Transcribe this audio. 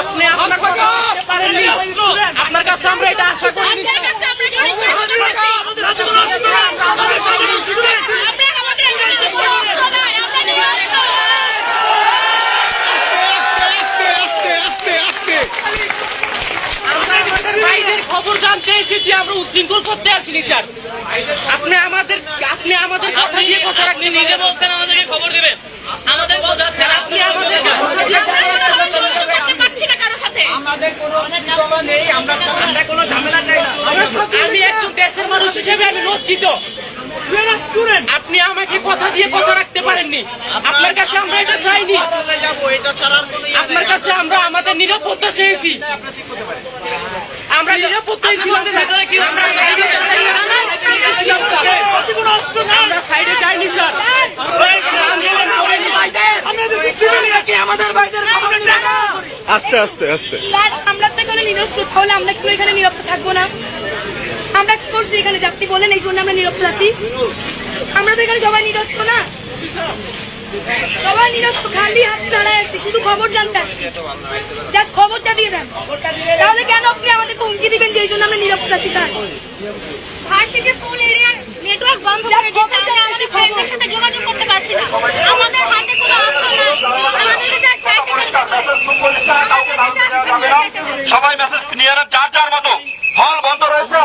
আপনি আপনার কাছে আমরা এটা আশা করিনি। খবর জানতে এসেছি, আমরা উশৃঙ্খল করতে আসিনি স্যার। আপনি আমাদের কথা দিয়ে কথা রাখতে নিজে বলছেন আমাদেরকে খবর দিবেন, আমাদের কথা স্যার আপনি আমাদেরকে কথা দিয়ে করতে পারছি না কারোর সাথে। আমাদের কোনো ঝামেলা নেই, আমরা কোনো ঝামেলা চাই না। আমি একজন দেশের মানুষ হিসেবে আমি লজ্জিত। আপনি আমাকে কথা দিয়ে কথা রাখতে পারেননি। আপনার কাছে আমরা এটা চাইনি, আপনার কাছে আমরা আমাদের নিরাপত্তা চেয়েছি। আমরা নিরাপত্তাই ছিলাম, আমরা সাইডে যাইনি স্যার। আস্তে আস্তে আস্তে আমরা তো এখানে নিরস্ত্র, তাহলে আমরা কি এখানে নিরাপদ থাকবো না? আমরা কি করছি এখানে? আপনি বলেন এই জন্য আমরা নিরাপদ আছি? আমরা তো এখানে সবাই নিরস্ত্র না, সবাই নিরস্ত্র, খালি হাত দাঁড়ায় আসছি, শুধু খবর জানতে আসছি। জাস্ট খবরটা দিয়ে দেন। তাহলে কেন আপনি আমাদেরকে হুমকি দিবেন যে এই জন্য আমরা নিরাপদ আছি? স্যার ভার্সিটির ফুল এরিয়ার নেটওয়ার্ক বন্ধ করে দিয়েছে, আমরা আমাদের ফ্রেন্ডদের সাথে যোগাযোগ করতে পারছি না। আমাদের হাতে কোনো অস্ত্র নাই, আমাদেরকে যা চাইতে সবাই মেসেজ নিয়ে যার যার মতো হল বন্ধ রয়েছে।